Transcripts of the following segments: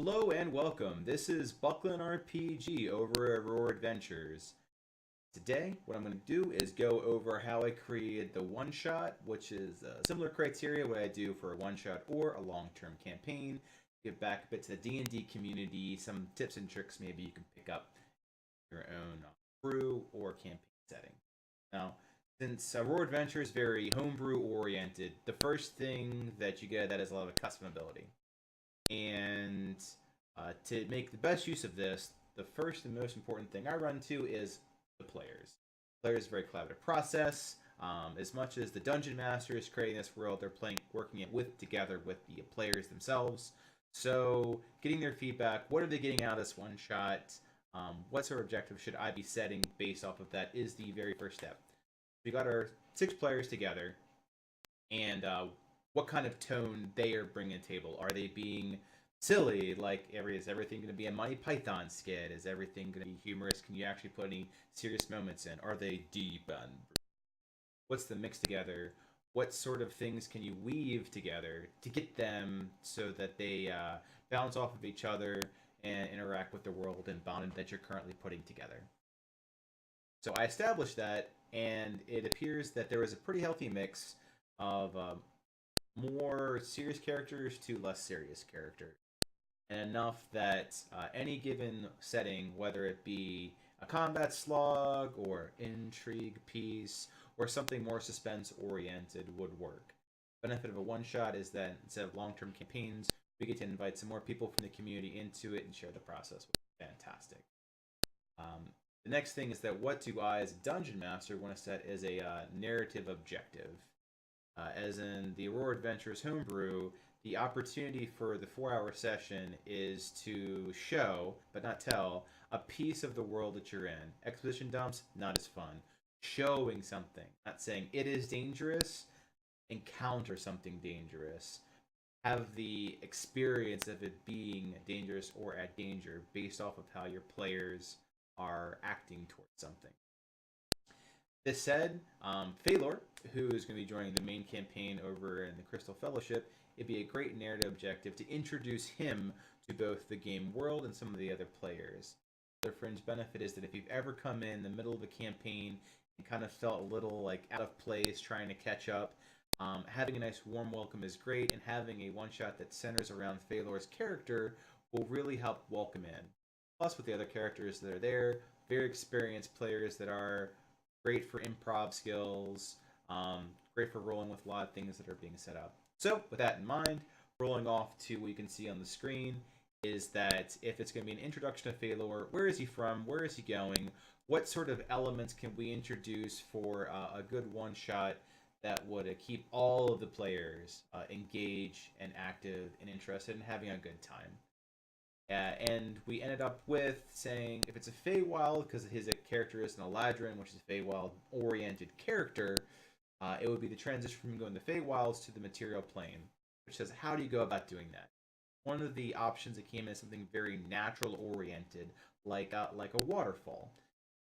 Hello and welcome. This is Buckland RPG over at Roar Adventures. Today, what I'm going to do is go over how I created the one-shot, which is a similar criteria what I do for a one-shot or a long-term campaign. Give back a bit to the D&D community, some tips and tricks maybe you can pick up your own crew or campaign setting. Now, since Roar Adventures is very homebrew oriented, the first thing that you get that is a lot of customability. And to make the best use of this, the first and most important thing I run to is the players. Players is a very collaborative process. As much as the dungeon master is creating this world, they're working it together with the players themselves. So, getting their feedback. What are they getting out of this one shot? What sort of objective should I be setting based off of that? Is the very first step. We got our 6 players together, and what kind of tone they are bringing to the table. Are they being silly? Like, is everything going to be a Monty Python skit? Is everything going to be humorous? Can you actually put any serious moments in? Are they deep? And what's the mix together? What sort of things can you weave together to get them so that they bounce off of each other and interact with the world and bond that you're currently putting together? So I established that, and it appears that there is a pretty healthy mix of more serious characters to less serious characters, and enough that any given setting, whether it be a combat slog or intrigue piece or something more suspense oriented, would work. The benefit of a one shot is that instead of long term campaigns, we get to invite some more people from the community into it and share the process, which is fantastic. The next thing is that what do I, as a dungeon master, want to set as a narrative objective? As in the Aurora Adventures homebrew, the opportunity for the 4-hour session is to show, but not tell, a piece of the world that you're in. Exposition dumps, not as fun. Showing something, not saying it is dangerous, encounter something dangerous. Have the experience of it being dangerous or at danger based off of how your players are acting towards something. This said, Phalor, who is going to be joining the main campaign over in the Crystal Fellowship, it'd be a great narrative objective to introduce him to both the game world and some of the other players. The fringe benefit is that if you've ever come in the middle of a campaign and kind of felt a little like out of place, trying to catch up, having a nice warm welcome is great, and having a one-shot that centers around Phalor's character will really help welcome in. Plus, with the other characters that are there, very experienced players that are great for improv skills, great for rolling with a lot of things that are being set up. So, with that in mind, rolling off to what you can see on the screen is that if it's going to be an introduction to Phalor, where is he from? Where is he going? What sort of elements can we introduce for a good one-shot that would keep all of the players engaged and active and interested in having a good time? And we ended up with saying if it's a Feywild, because his character is an Eladrin, which is a Feywild-oriented character, it would be the transition from going the Feywilds to the material plane, which says how do you go about doing that? One of the options that came in is something very natural-oriented, like a waterfall.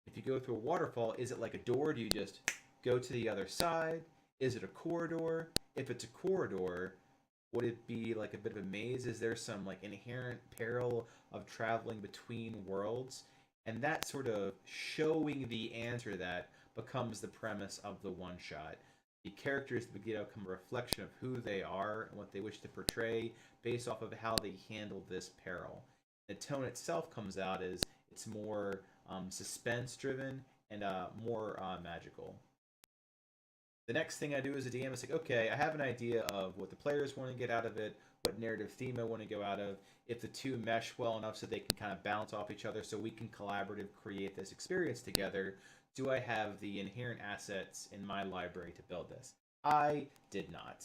If you go through a waterfall, is it like a door? Do you just go to the other side? Is it a corridor? If it's a corridor, would it be like a bit of a maze? Is there some like inherent peril of traveling between worlds? And that sort of showing the answer to that becomes the premise of the one shot. The characters become a reflection of who they are and what they wish to portray based off of how they handle this peril. The tone itself comes out as it's more suspense driven and more magical. The next thing I do as a DM is like, okay, I have an idea of what the players want to get out of it, what narrative theme I want to go out of, if the two mesh well enough so they can kind of bounce off each other so we can collaboratively create this experience together. Do I have the inherent assets in my library to build this? I did not.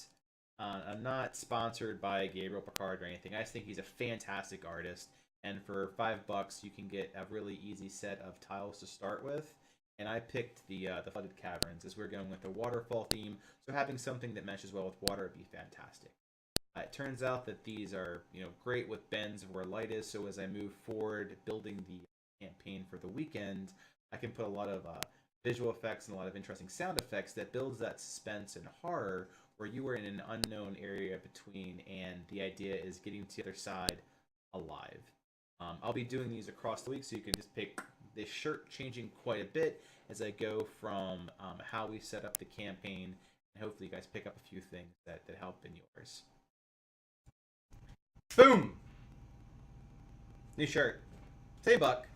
I'm not sponsored by Gabriel Picard or anything. I just think he's a fantastic artist, and for $5 you can get a really easy set of tiles to start with. And I picked the flooded caverns as we're going with the waterfall theme, so having something that meshes well with water would be fantastic. It turns out that these are great with bends where light is, so as I move forward building the campaign for the weekend, I can put a lot of visual effects and a lot of interesting sound effects that builds that suspense and horror where you are in an unknown area between, and the idea is getting to the other side alive. I'll be doing these across the week, so you can just pick this shirt changing quite a bit as I go from how we set up the campaign, and hopefully you guys pick up a few things that help in yours. Boom! New shirt. Same buck.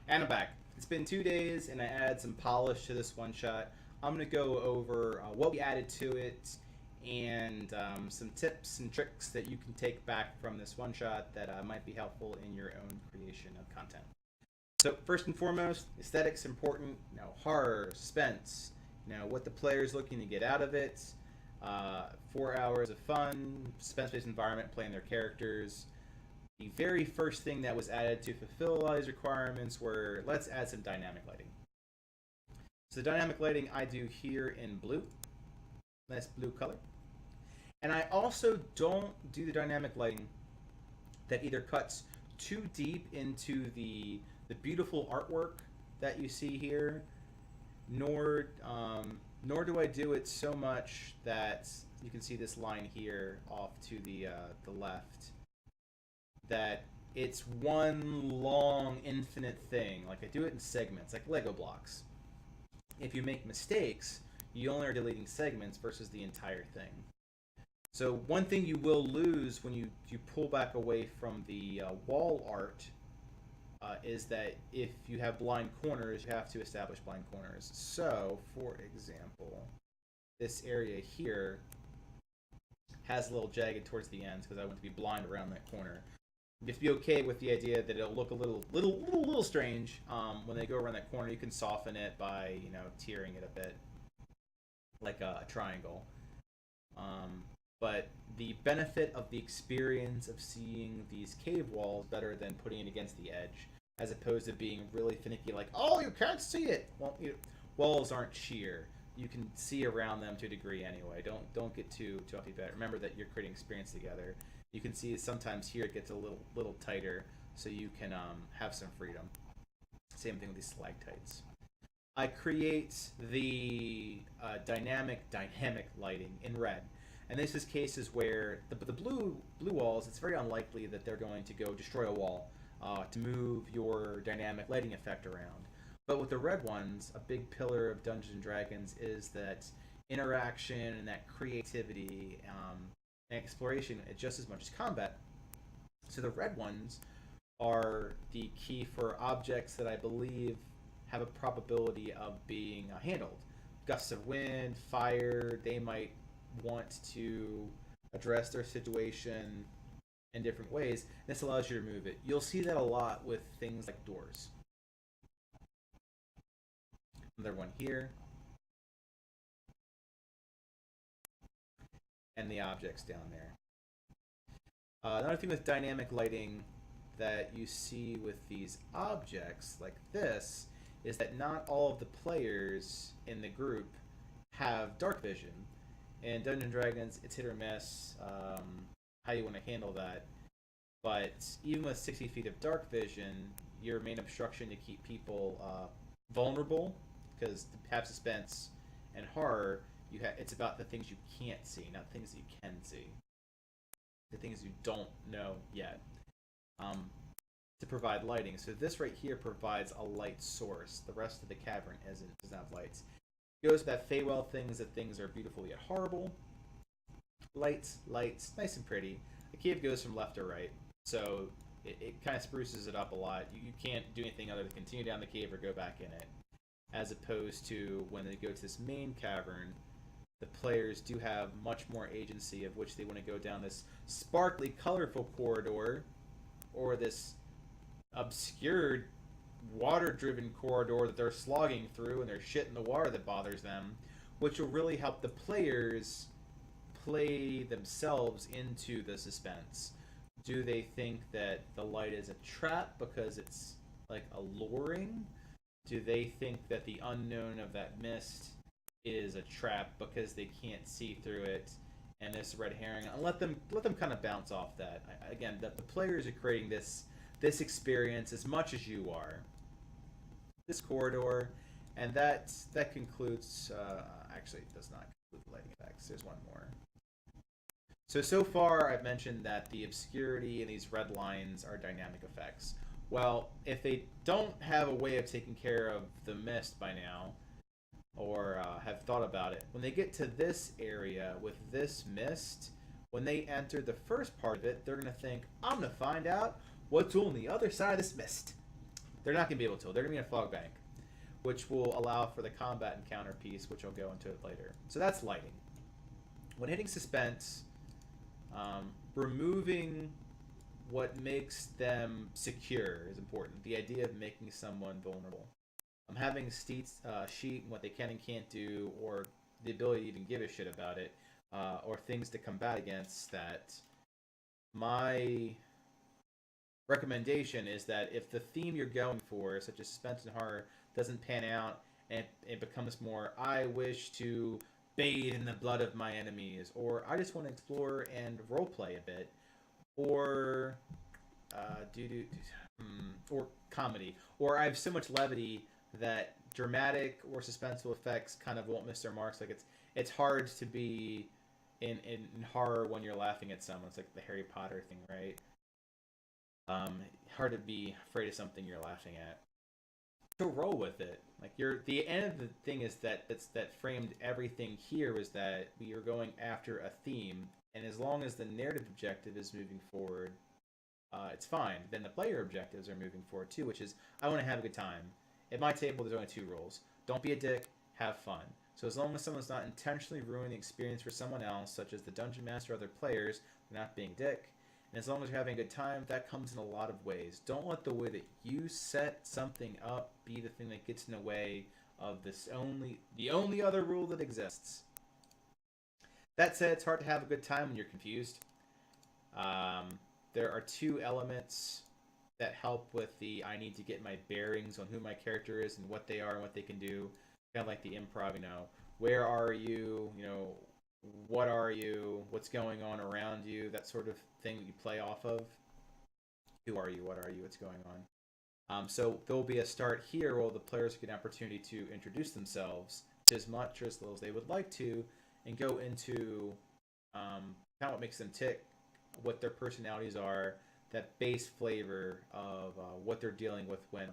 And I'm back. It's been 2 days, and I added some polish to this one shot. I'm going to go over what we added to it, and some tips and tricks that you can take back from this one shot that might be helpful in your own creation of content. So first and foremost, aesthetics important. Horror, suspense. What the player is looking to get out of it. 4 hours of fun, suspense-based environment, playing their characters. The very first thing that was added to fulfill all these requirements were, let's add some dynamic lighting. So the dynamic lighting I do here in blue. Nice blue color. And I also don't do the dynamic lighting that either cuts too deep into the beautiful artwork that you see here, nor do I do it so much that you can see this line here off to the left, that it's one long infinite thing. Like, I do it in segments, like Lego blocks. If you make mistakes, you only are deleting segments versus the entire thing. So one thing you will lose when you pull back away from the wall art is that if you have blind corners, you have to establish blind corners. So, for example, this area here has a little jagged towards the ends because I want to be blind around that corner. You have to be okay with the idea that it'll look a little strange when they go around that corner. You can soften it by tearing it a bit, like a triangle. But the benefit of the experience of seeing these cave walls better than putting it against the edge, as opposed to being really finicky, like, oh, you can't see it. Well, walls aren't sheer. You can see around them to a degree anyway. Don't get too off the bat. Remember that you're creating experience together. You can see sometimes here it gets a little tighter, so you can have some freedom. Same thing with these stalactites. I create the dynamic lighting in red. And this is cases where the blue walls, it's very unlikely that they're going to go destroy a wall to move your dynamic lighting effect around. But with the red ones, a big pillar of Dungeons & Dragons is that interaction and that creativity and exploration just as much as combat. So the red ones are the key for objects that I believe have a probability of being handled. Gusts of wind, fire, they might want to address their situation in different ways. This allows you to move it. You'll see that a lot with things like doors. Another one here. And the objects down there. Another thing with dynamic lighting that you see with these objects like this is that not all of the players in the group have dark vision. In Dungeons & Dragons, it's hit or miss how you want to handle that. But even with 60 feet of dark vision, your main obstruction to keep people vulnerable, because to have suspense and horror, it's about the things you can't see, not things that you can see. The things you don't know yet. To provide lighting. So this right here provides a light source. The rest of the cavern doesn't have lights. It goes with that Feywild things, that things are beautiful yet horrible. Lights, nice and pretty. The cave goes from left to right, so it kind of spruces it up a lot. You can't do anything other than continue down the cave or go back in it. As opposed to when they go to this main cavern, the players do have much more agency of which they want to go down this sparkly, colorful corridor, or this obscured, water-driven corridor that they're slogging through, and there's shit in the water that bothers them, which will really help the players play themselves into the suspense. Do they think that the light is a trap because it's like alluring? Do they think that the unknown of that mist is a trap because they can't see through it and this red herring? And let them kind of bounce off that. Again, that the players are creating this experience as much as you are. This corridor, and that concludes. Actually, it does not conclude the lighting effects. There's one more. So far I've mentioned that the obscurity and these red lines are dynamic effects. Well, if they don't have a way of taking care of the mist by now, or have thought about it, when they get to this area with this mist, when they enter the first part of it, they're going to think, I'm going to find out what's on the other side of this mist. They're not going to be able to. They're going to be in a fog bank, which will allow for the combat encounter piece, which I'll go into it later. So that's lighting. When hitting suspense, removing what makes them secure is important. The idea of making someone vulnerable. Having a sheet and what they can and can't do, or the ability to even give a shit about it, or things to combat against that. My recommendation is that if the theme you're going for, such as suspense and horror, doesn't pan out and it becomes more, I wish to bathe in the blood of my enemies, or I just want to explore and roleplay a bit, or or comedy, or I have so much levity that dramatic or suspenseful effects kind of won't miss their marks. Like it's hard to be in horror when you're laughing at someone. It's like the Harry Potter thing, right? Hard to be afraid of something you're laughing at. So roll with it. Like the end of the thing is that framed everything here is that we are going after a theme, and as long as the narrative objective is moving forward, it's fine. Then the player objectives are moving forward too, which is I want to have a good time. At my table, there's only 2 rules. Don't be a dick, have fun. So as long as someone's not intentionally ruining the experience for someone else, such as the dungeon master or other players, they're not being a dick. And as long as you're having a good time, that comes in a lot of ways. Don't let the way that you set something up be the thing that gets in the way of the only other rule that exists. That said, it's hard to have a good time when you're confused. There are 2 elements that help with the I need to get my bearings on who my character is and what they are and what they can do. Kind of like the improv, where are you, what are you, what's going on around you, that sort of thing that you play off of. Who are you, what are you, what's going on. So there will be a start here where the players get an opportunity to introduce themselves as much or as little as they would like to, and go into kind of what makes them tick, what their personalities are, that base flavor of what they're dealing with when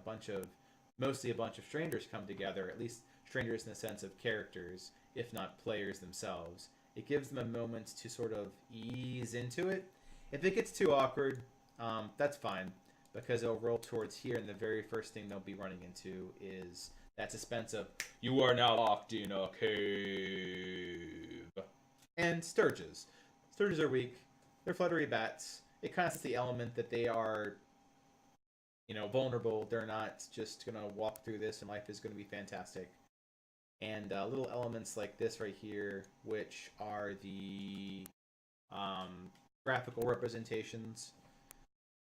mostly a bunch of strangers come together, at least strangers in the sense of characters, if not players themselves. It gives them a moment to sort of ease into it. If it gets too awkward, that's fine, because it'll roll towards here, and the very first thing they'll be running into is that suspense of, you are now locked in a cave. And Sturges. Sturges are weak. They're fluttery bats. It kind of sets the element that they are, vulnerable. They're not just going to walk through this and life is going to be fantastic. And little elements like this right here, which are the graphical representations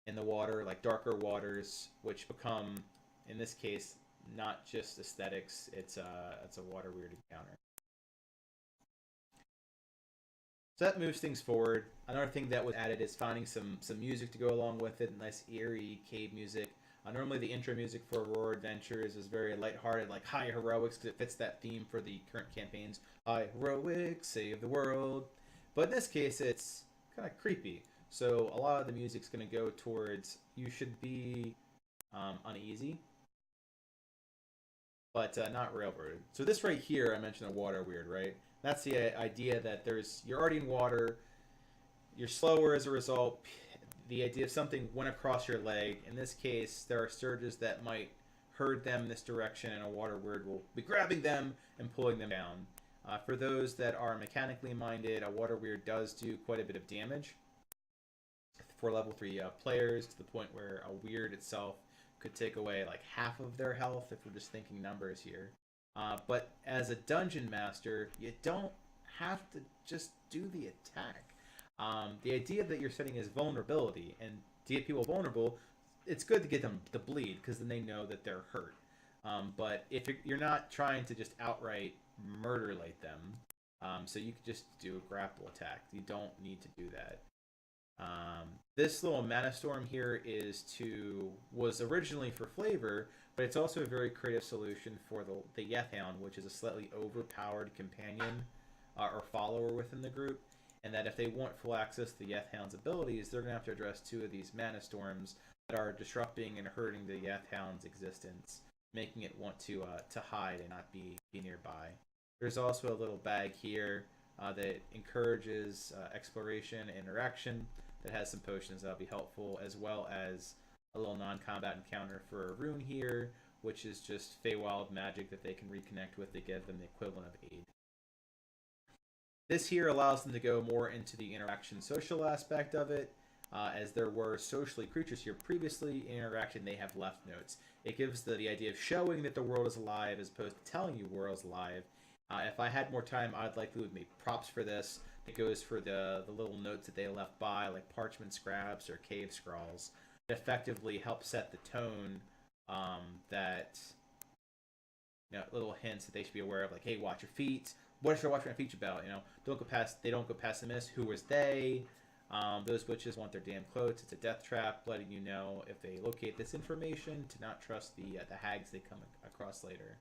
in the water, like darker waters, which become, in this case, not just aesthetics. It's a water weird encounter. So that moves things forward. Another thing that was added is finding some music to go along with it, nice eerie cave music. Normally the intro music for Arhor'ha Adventures is very lighthearted, like high heroics, because it fits that theme for the current campaigns. High heroics, save the world. But in this case, it's kind of creepy. So a lot of the music's going to go towards, you should be uneasy, but not railroaded. So this right here, I mentioned the water weird, right? That's the idea that you're already in water, you're slower as a result. The idea of something went across your leg. In this case, there are surges that might herd them in this direction, and a water weird will be grabbing them and pulling them down. For those that are mechanically minded, a water weird does do quite a bit of damage for level 3 players, to the point where a weird itself could take away like half of their health, if we're just thinking numbers here. But as a dungeon master, you don't have to just do the attack. The idea that you're setting is vulnerability, and to get people vulnerable, it's good to get them to bleed, because then they know that they're hurt. But if you're not trying to just outright murderlate them, so you could just do a grapple attack. You don't need to do that. This little mana storm here was originally for flavor, but it's also a very creative solution for the Yeth Hound, which is a slightly overpowered companion or follower within the group. and that if they want full access to the Yethhound's abilities, they're going to have to address 2 of these mana storms that are disrupting and hurting the Yethhound's existence, making it want to hide and not be nearby. There's also a little bag here that encourages exploration and interaction that has some potions that'll be helpful, as well as a little non-combat encounter for a rune here, which is just Feywild magic that they can reconnect with to give them the equivalent of aid. This here allows them to go more into the interaction social aspect of it, as there were socially creatures here previously. In interaction, they have left notes. It gives the idea of showing that the world is alive as opposed to telling you the world is alive. If I had more time, I'd likely would make props for this. It goes for the little notes that they left by, like parchment scraps or cave scrawls. It effectively helps set the tone that, little hints that they should be aware of, like, hey, watch your feet. What should I watch my feet about? They don't go past the mist. Who was they? Those witches want their damn clothes. It's a death trap, letting you know if they locate this information to not trust the hags they come across later.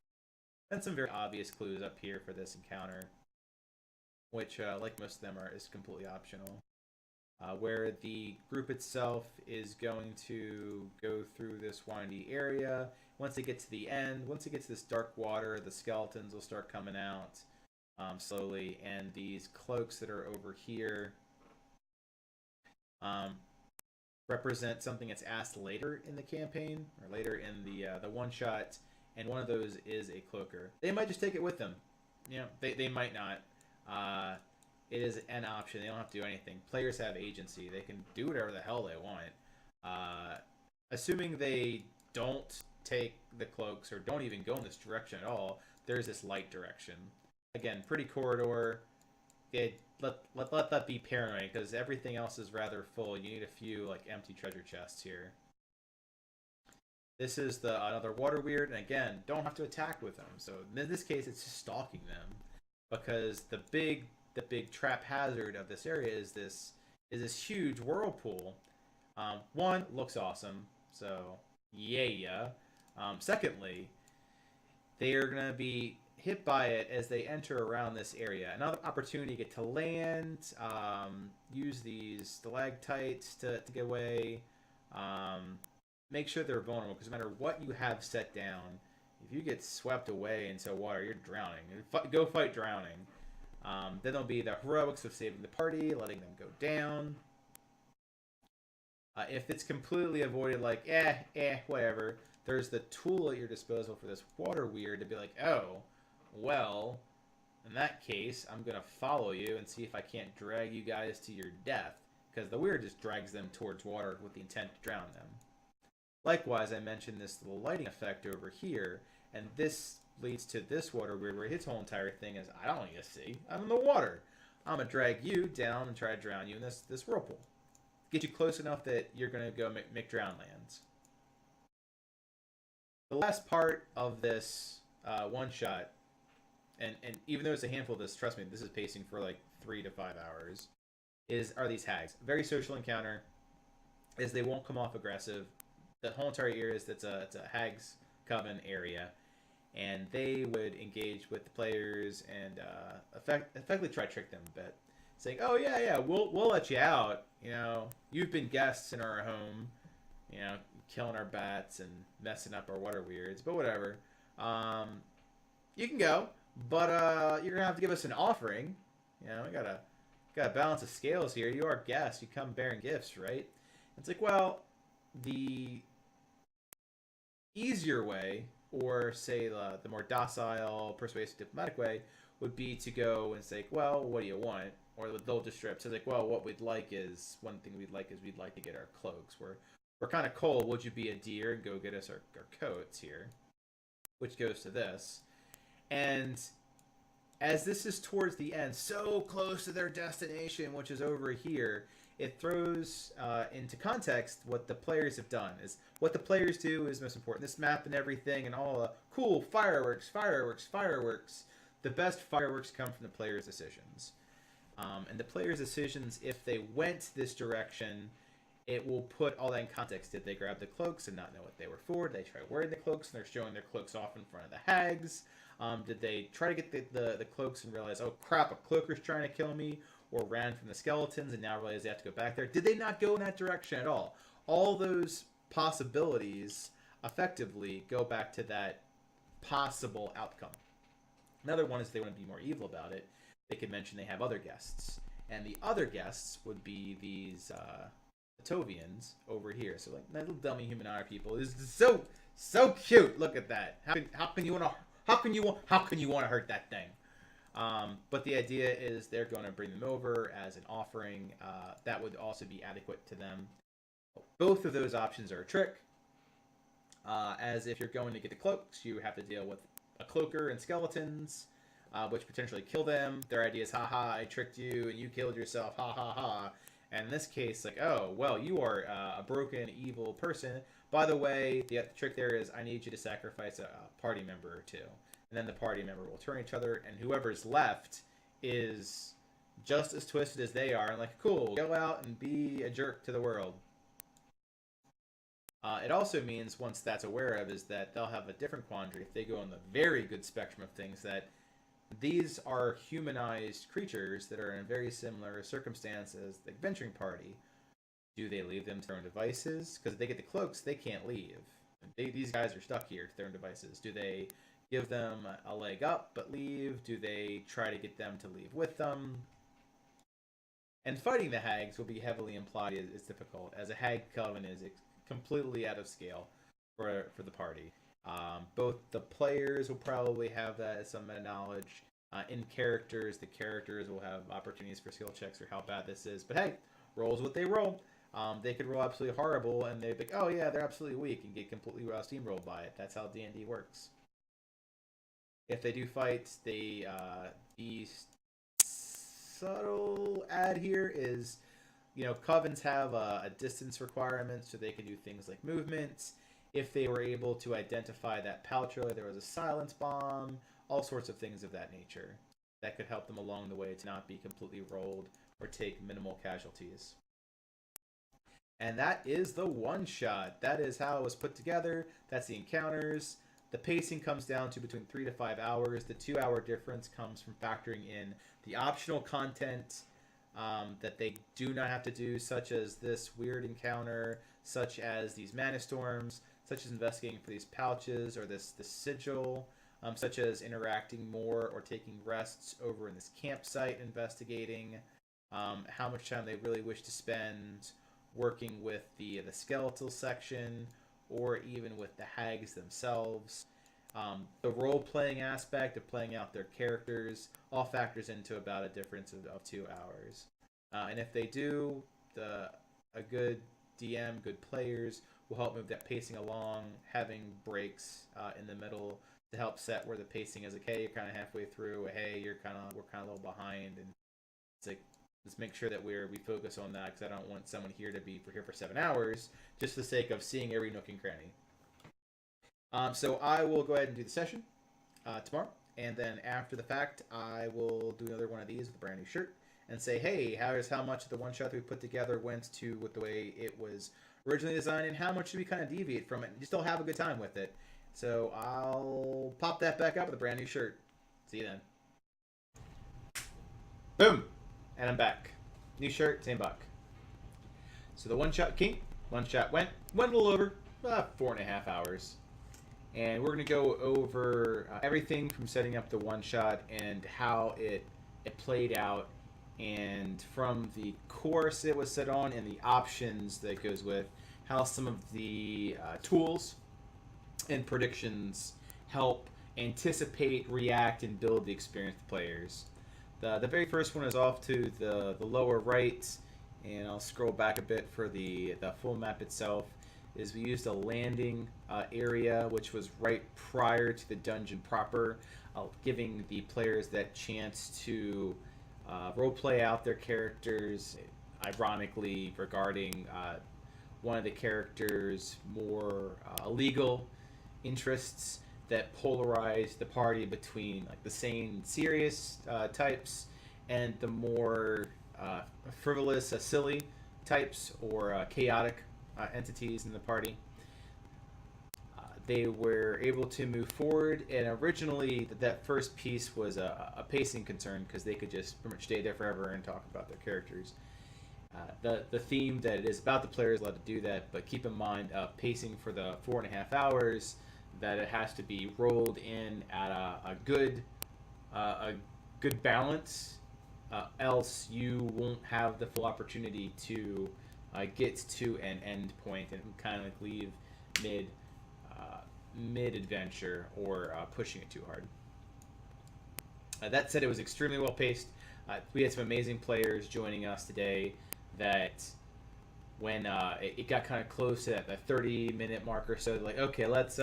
And some very obvious clues up here for this encounter, which, like most of them, is completely optional. Where the group itself is going to go through this windy area. Once they get to the end, once it gets to this dark water, the skeletons will start coming out slowly, and these cloaks that are over here represent something that's asked later in the campaign, or later in the one-shot, and one of those is a cloaker. They might just take it with them. They might not. It is an option. They don't have to do anything. Players have agency. They can do whatever the hell they want. Assuming they don't take the cloaks or don't even go in this direction at all, there's this light direction. Again, pretty corridor. Let that be paranoid, because everything else is rather full. You need a few empty treasure chests here. This is another water weird, and again, don't have to attack with them. So in this case, it's just stalking them, because the big trap hazard of this area is this huge whirlpool. One, looks awesome, so yeah. Secondly, they are gonna be hit by it as they enter around this area. Another opportunity to get to land, use these stalactites to get away. Make sure they're vulnerable, because no matter what you have set down, if you get swept away into water, you're drowning. Go fight drowning. Then there'll be the heroics of saving the party, letting them go down. If it's completely avoided, whatever, there's the tool at your disposal for this water weird to be like, oh, well, in that case, I'm going to follow you and see if I can't drag you guys to your death, because the weird just drags them towards water with the intent to drown them. Likewise, I mentioned this little lighting effect over here, and this leads to this water weird where his whole entire thing is, I don't need to see. I'm in the water. I'm going to drag you down and try to drown you in this whirlpool. Get you close enough that you're going to go make drown lands. The last part of this one-shot, and even though it's a handful of this, trust me, this is pacing for 3 to 5 hours, are these hags. Very social encounter, as they won't come off aggressive. The whole entire area it's a hags coven area, and they would engage with the players and effectively try to trick them a bit, saying, "Oh yeah, we'll let you out. You've been guests in our home. Killing our bats and messing up our water weirds, but whatever. You can go, but you're gonna have to give us an offering. We gotta balance the scales here. You are guests. You come bearing gifts, right?" It's like, well, the easier way, or say the more docile, persuasive, diplomatic way, would be to go and say, well, what do you want? Or they'll just strip. So it's like, well, we'd like to get our cloaks. We're kind of cold. Would you be a deer and go get us our coats here? Which goes to this. And as this is towards the end, so close to their destination, which is over here, it throws into context what the players have done. Is what the players do is most important. This map and everything and all the cool fireworks. The best fireworks come from the players' decisions. And the players' decisions, if they went this direction, it will put all that in context. Did they grab the cloaks and not know what they were for? Did they try wearing the cloaks and they're showing their cloaks off in front of the hags? Did they try to get the cloaks and realize, oh crap, a cloaker's trying to kill me? or ran from the skeletons and now realize they have to go back there? Did they not go in that direction at all? All those possibilities effectively go back to that possible outcome. Another one is they want to be more evil about it. They could mention they have other guests. And the other guests would be these Tovians over here. So like little dummy human honor people. This is so cute. Look at that. How can you want to hurt that thing? But the idea is they're going to bring them over as an offering. That would also be adequate to them. Both of those options are a trick. As if you're going to get the cloaks, you have to deal with a cloaker and skeletons, which potentially kill them. Their idea is, haha, I tricked you and you killed yourself, ha ha ha. And in this case, like, oh, well, you are a broken, evil person. By the way, the trick there is I need you to sacrifice a party member or two. And then the party member will turn each other, and whoever's left is just as twisted as they are. And like, cool, go out and be a jerk to the world. It also means, once that's aware of, is that they'll have a different quandary if they go on the very good spectrum of things, that these are humanized creatures that are in a very similar circumstance as the adventuring party. Do they leave them to their own devices? Because if they get the cloaks, they can't leave. These guys are stuck here to their own devices. Do they give them a leg up but leave? Do they try to get them to leave with them? And fighting the hags will be heavily implied is difficult, as a hag coven is completely out of scale for the party. Both the players will probably have that as some meta-knowledge. In characters, the characters will have opportunities for skill checks for how bad this is. But hey, roll's what they roll. They could roll absolutely horrible, and they'd be like, oh yeah, they're absolutely weak, and get completely steamrolled by it. That's how D&D works. If they do fight, the subtle add here is, covens have a distance requirement, so they can do things like movements. If they were able to identify that pouch earlier, there was a silence bomb, all sorts of things of that nature that could help them along the way to not be completely rolled or take minimal casualties. And that is the one-shot. That is how it was put together. That's the encounters. The pacing comes down to between 3 to 5 hours. The 2-hour difference comes from factoring in the optional content that they do not have to do, such as this weird encounter, such as these mana storms, such as investigating for these pouches or this sigil, such as interacting more or taking rests over in this campsite investigating, how much time they really wish to spend working with the skeletal section, or even with the hags themselves. The role-playing aspect of playing out their characters all factors into about a difference of 2 hours. And if they do, a good DM, good players, will help move that pacing along, having breaks in the middle to help set where the pacing is. Like, hey, you're kind of halfway through. Hey, we're kind of a little behind, and it's like, let's make sure that we focus on that, because I don't want someone here to be here for 7 hours just for the sake of seeing every nook and cranny. So I will go ahead and do the session tomorrow, and then after the fact, I will do another one of these with a brand new shirt and say, hey, here's how much of the one shot that we put together went to with the way it was originally designed, and how much should we kind of deviate from it and still have a good time with it. So I'll pop that back up with a brand new shirt. See you then. Boom! And I'm back. New shirt, same buck. So the one-shot king, one-shot went a little over 4.5 hours. And we're going to go over everything from setting up the one-shot and how it played out, and from the course it was set on and the options that goes with, how some of the tools and predictions help anticipate, react, and build the experience of players. The very first one is off to the lower right, and I'll scroll back a bit for the full map itself. Is we used a landing area, which was right prior to the dungeon proper, giving the players that chance to roleplay out their characters, ironically regarding one of the characters' more legal interests that polarize the party between like the sane, serious types and the more frivolous, silly types, or chaotic entities in the party. they were able to move forward, and originally that first piece was a pacing concern because they could just pretty much stay there forever and talk about their characters. The theme that it is about the players allowed to do that, but keep in mind pacing for the 4.5 hours, that it has to be rolled in at a good balance, else you won't have the full opportunity to get to an end point and kind of like leave mid adventure or pushing it too hard. That said, it was extremely well paced. We had some amazing players joining us today. That when it got kind of close to that 30-minute mark or so, like, okay, let's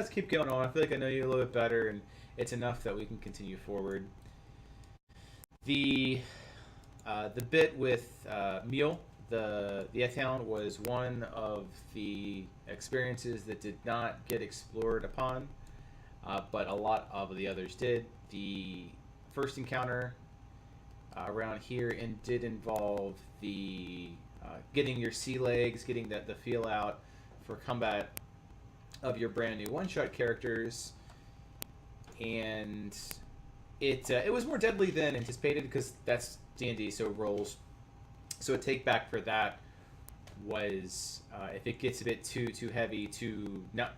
keep going on. I feel like I know you a little bit better, and it's enough that we can continue forward. The bit with Mule, the Etown, was one of the experiences that did not get explored upon, but a lot of the others did. The first encounter around here did involve the getting your sea legs, getting the feel out for combat of your brand new one-shot characters, and it was more deadly than anticipated because that's D&D, so rolls. So a take back for that was if it gets a bit too heavy, to not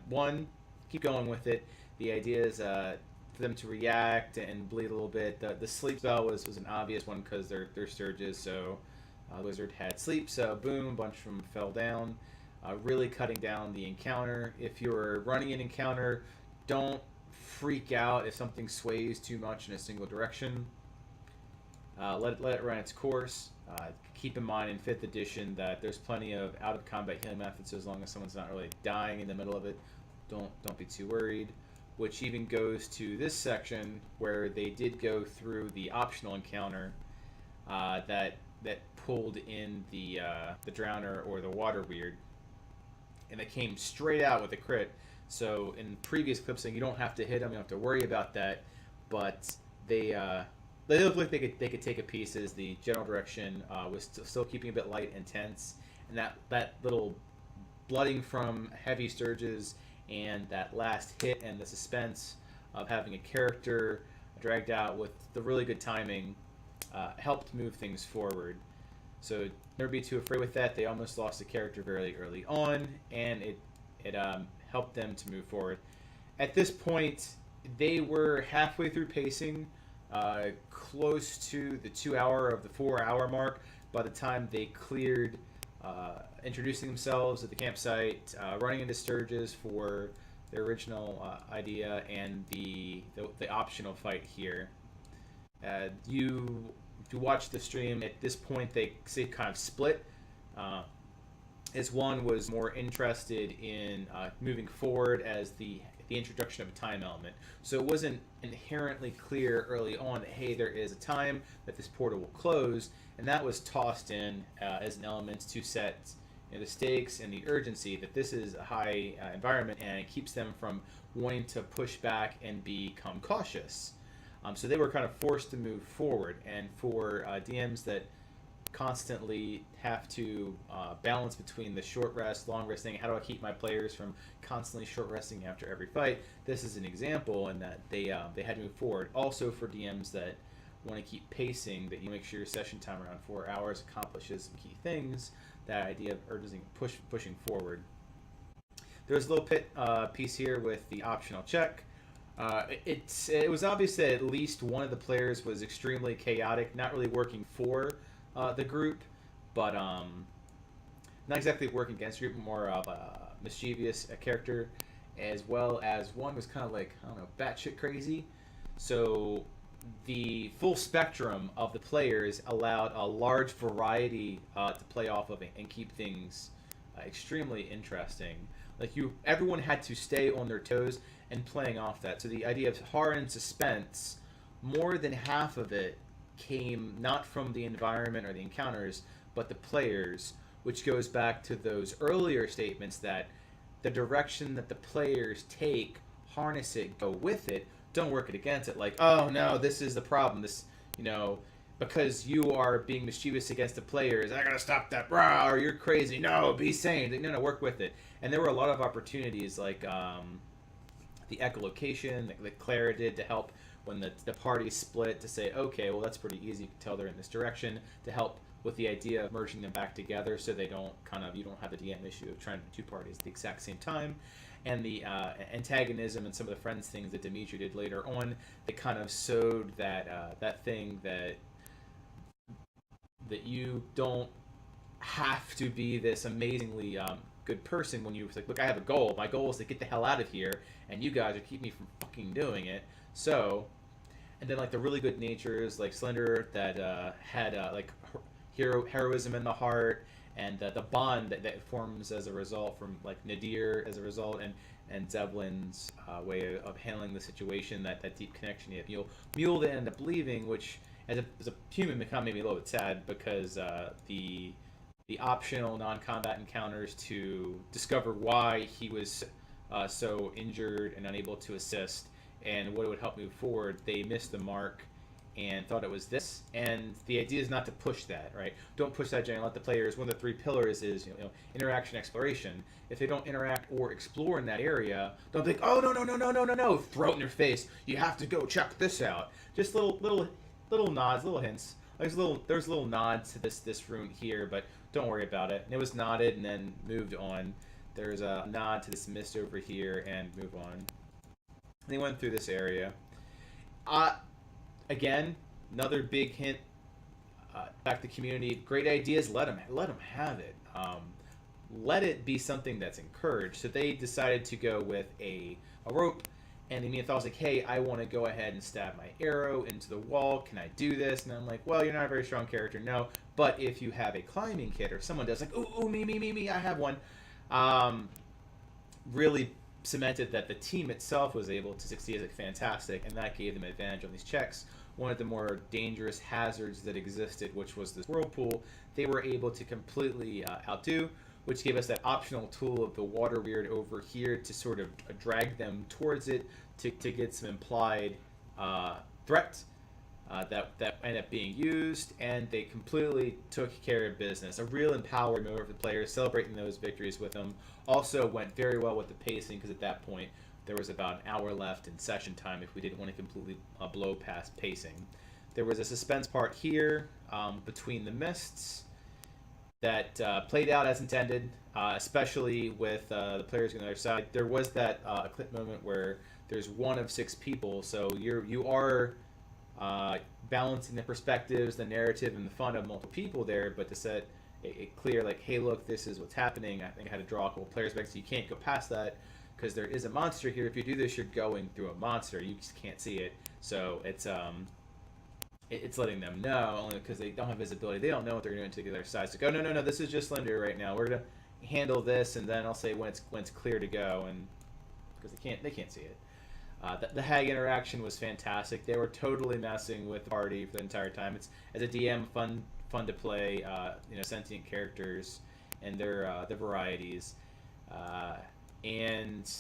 keep going with it. The idea is for them to react and bleed a little bit. The sleep spell was an obvious one because they're Sturges, so Wizard had sleep, so boom, a bunch of them fell down. Really cutting down the encounter. If you're running an encounter, don't freak out if something sways too much in a single direction. Let it run its course. Keep in mind in 5th edition that there's plenty of out-of-combat healing methods, so as long as someone's not really dying in the middle of it, don't be too worried. Which even goes to this section where they did go through the optional encounter that pulled in the Drowner or the Water Weird, and it came straight out with a crit. So in previous clips, saying you don't have to hit them, you don't have to worry about that, but they looked like they could take a piece, as the general direction was still keeping a bit light and tense, and that little blooding from heavy Sturges and that last hit and the suspense of having a character dragged out with the really good timing helped move things forward. So never be too afraid with that. They almost lost a character very early on, and it helped them to move forward. At this point, they were halfway through pacing, close to the 2-hour of the 4-hour mark by the time they cleared introducing themselves at the campsite, running into Sturges for their original idea, and the optional fight here. If you watch the stream, at this point they kind of split. As one was more interested in moving forward as the introduction of a time element. So it wasn't inherently clear early on that, hey, there is a time that this portal will close, and that was tossed in as an element to set the stakes and the urgency that this is a high environment, and it keeps them from wanting to push back and become cautious. So they were kind of forced to move forward, and for DMs that constantly have to balance between the short rest, long resting, how do I keep my players from constantly short resting after every fight, this is an example in that they had to move forward. Also for DMs that want to keep pacing, that you make sure your session time around 4 hours accomplishes some key things, that idea of urgency pushing forward. There's a little piece here with the optional check. It was obvious that at least one of the players was extremely chaotic, not really working for the group, but not exactly working against the group, more of a mischievous character, as well as one was kind of like, I don't know, batshit crazy. So the full spectrum of the players allowed a large variety to play off of and keep things extremely interesting. Like everyone had to stay on their toes and playing off that. So the idea of horror and suspense, more than half of it came not from the environment or the encounters, but the players, which goes back to those earlier statements that the direction that the players take, harness it, go with it, don't work it against it. Like, oh no, this is the problem. This, because you are being mischievous against the players, I gotta stop that, rah, or you're crazy, no, be sane, no, work with it. And there were a lot of opportunities, like the echolocation that Clara did to help when the party split, to say, okay, well, that's pretty easy, you can tell they're in this direction, to help with the idea of merging them back together so they don't you don't have the DM issue of trying to do 2 parties at the exact same time. And the antagonism and some of the friends things that Dimitri did later on, that kind of sowed that thing that you don't have to be this amazingly good person when you're like, look, I have a goal. My goal is to get the hell out of here, and you guys are keeping me from fucking doing it. So, and then like the really good natures like Slender that had like heroism in the heart, and the bond that forms as a result from like Nadir as a result, and Zevlin's way of handling the situation, that deep connection you have. Mule they end up leaving, which as a human kind of made me a little bit sad, because the optional non-combat encounters to discover why he was so injured and unable to assist and what it would help move forward, they missed the mark and thought it was this. And the idea is not to push that, right? Don't push that, Jane. Let the players, one of the 3 pillars is interaction, exploration. If they don't interact or explore in that area, don't think, oh, no, throw it in your face, you have to go check this out. Just little nods, little hints. There's little nods to this room here, but don't worry about it. And it was nodded and then moved on. There's a nod to this mist over here and move on. And they went through this area. Again, another big hint back to the community. Great ideas, let them have it. Let it be something that's encouraged. So they decided to go with a rope. And the thought was like, hey, I want to go ahead and stab my arrow into the wall. Can I do this? And I'm like, well, you're not a very strong character, no. But if you have a climbing kit, or someone does, like, ooh, me, I have one. Really cemented that the team itself was able to succeed as fantastic, and that gave them an advantage on these checks. One of the more dangerous hazards that existed, which was this whirlpool, they were able to completely outdo, which gave us that optional tool of the water weird over here to sort of drag them towards it to get some implied threat that ended up being used, and they completely took care of business. A real empowering moment for the players, celebrating those victories with them. Also went very well with the pacing, because at that point there was about an hour left in session time if we didn't want to completely blow past pacing. There was a suspense part here between the mists that played out as intended, especially with the players on the other side. There was that clip moment where there's 1 of 6 people, so you are balancing the perspectives, the narrative, and the fun of multiple people there, but to set it clear, like, hey, look, this is what's happening. I think I had to draw a couple players back, so you can't go past that, because there is a monster here. If you do this, you're going through a monster. You just can't see it. So it's letting them know, only because they don't have visibility. They don't know what they're doing to the other side. So go, no, this is just Slender right now. We're gonna handle this, and then I'll say when it's clear to go, and because they can't see it. The Hag interaction was fantastic. They were totally messing with the party for the entire time. It's, as a DM, fun to play sentient characters and their varieties, and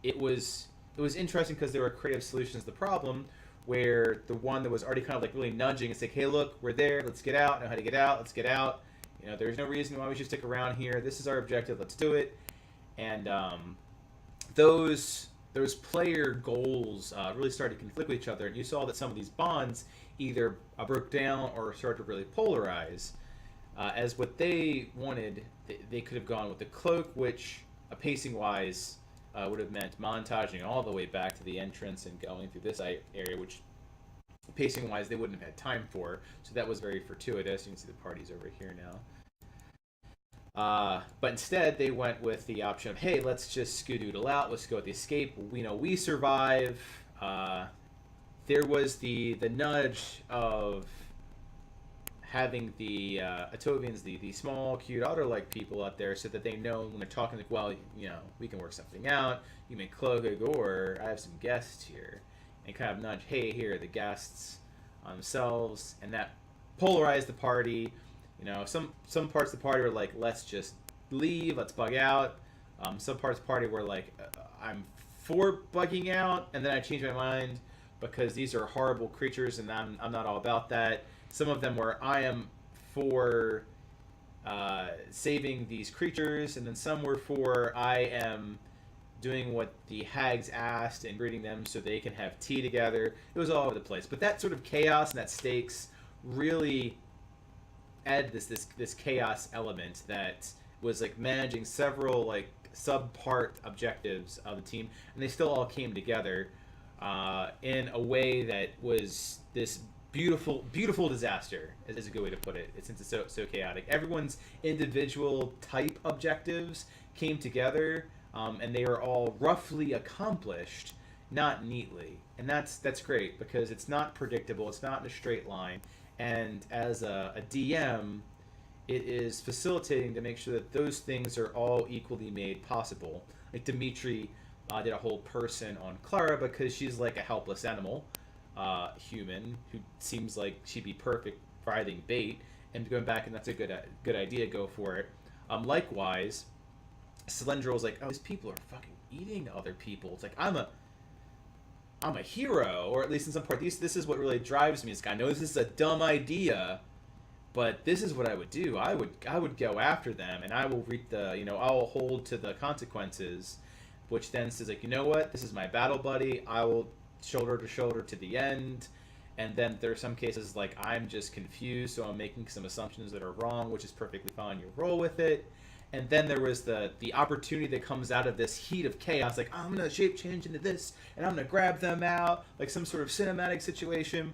it was interesting because there were creative solutions to the problem, where the one that was already kind of like really nudging, it's like, hey, look, we're there, let's get out, know how to get out, let's get out. There's no reason why we should stick around here. This is our objective, let's do it. And those player goals really started to conflict with each other, and you saw that some of these bonds either broke down or started to really polarize. As what they wanted, they could have gone with the cloak, which pacing-wise would have meant montaging all the way back to the entrance and going through this area, which pacing-wise they wouldn't have had time for. So that was very fortuitous. You can see the party's over here now. But instead, they went with the option of, hey, let's just skedoodle out. Let's go with the escape. We know we survive. There was the nudge of having the Atovians, the small, cute, otter-like people out there, so that they know when they're talking, like, well, we can work something out. You may cloak it, or I have some guests here. And kind of nudge, hey, here are the guests themselves. And that polarized the party. Some parts of the party were like, let's just leave, let's bug out. Some parts of the party were like, I'm for bugging out, and then I changed my mind. because these are horrible creatures, and I'm not all about that. Some of them where I am for saving these creatures, and then some were for I am doing what the hags asked and breeding them so they can have tea together. It was all over the place. But that sort of chaos and that stakes really add this chaos element that was like managing several like sub-part objectives of the team, and they still all came together in a way that was this beautiful disaster is a good way to put it, since it's so chaotic. Everyone's individual type objectives came together, and they were all roughly accomplished, not neatly, and that's great because it's not predictable, it's not in a straight line, and as a DM, it is facilitating to make sure that those things are all equally made possible. Like Dimitri did a whole person on Clara because she's like a helpless animal, human who seems like she'd be perfect for hiding bait, and going back, and that's a good idea, go for it. Likewise, Cylindril's like, oh, these people are fucking eating other people. It's like, I'm a hero, or at least in some part. This is what really drives me. This guy knows this is a dumb idea, but this is what I would do. I would go after them, and I will reap I'll hold to the consequences, which then says like, you know what? This is my battle buddy. I will shoulder to shoulder to the end. And then there are some cases like I'm just confused, so I'm making some assumptions that are wrong, which is perfectly fine. You roll with it. And then there was the opportunity that comes out of this heat of chaos, like I'm gonna shape change into this, and I'm gonna grab them out, like some sort of cinematic situation.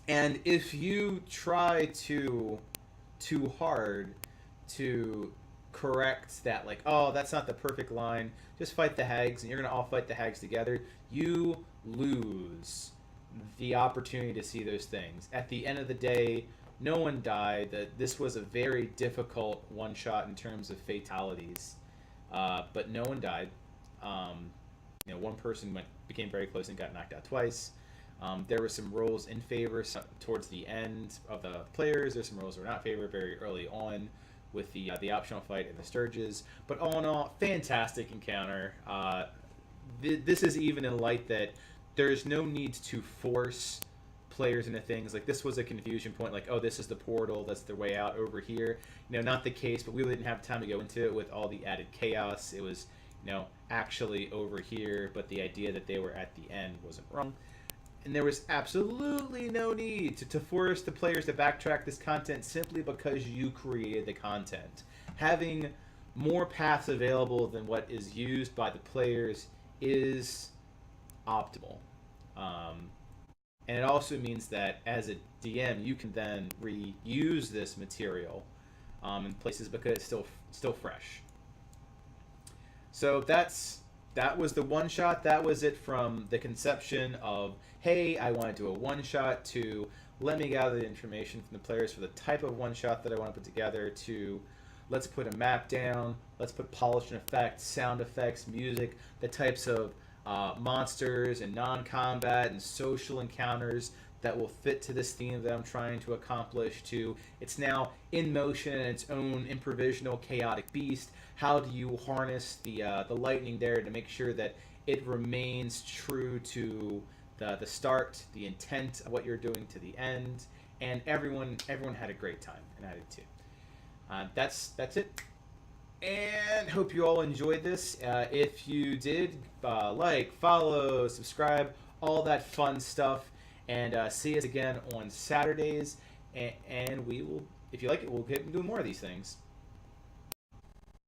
And if you try too hard to correct that, like, oh, that's not the perfect line, just fight the hags, and you're gonna all fight the hags together, you lose the opportunity to see those things. At the end of the day, no one died. This was a very difficult one-shot in terms of fatalities, but no one died. One person became very close and got knocked out twice. There were some rolls in favor towards the end of the players. There's some rolls that were not in favor very early on with the optional fight and the Sturges. But all in all, fantastic encounter. This is even in light that there's no need to force players into things. Like, this was a confusion point, like, oh, this is the portal, that's the way out over here. Not the case, but we really didn't have time to go into it with all the added chaos. It was, actually over here, but the idea that they were at the end wasn't wrong. And there was absolutely no need to force the players to backtrack this content simply because you created the content. Having more paths available than what is used by the players is optimal. And it also means that as a DM, you can then reuse this material in places because it's still fresh. So that was the one shot. That was it from the conception of, hey, I want to do a one shot, to let me gather the information from the players for the type of one shot that I want to put together, to let's put a map down, let's put polish and effects, sound effects, music, the types of monsters and non-combat and social encounters that will fit to this theme that I'm trying to accomplish, to it's now in motion and its own improvisational chaotic beast. How do you harness the lightning there to make sure that it remains true to the start, the intent of what you're doing to the end? And everyone had a great time, and I did too. That's it. And hope you all enjoyed this. If you did, like, follow, subscribe, all that fun stuff. And see us again on Saturdays. And we will, if you like it, we'll get doing more of these things.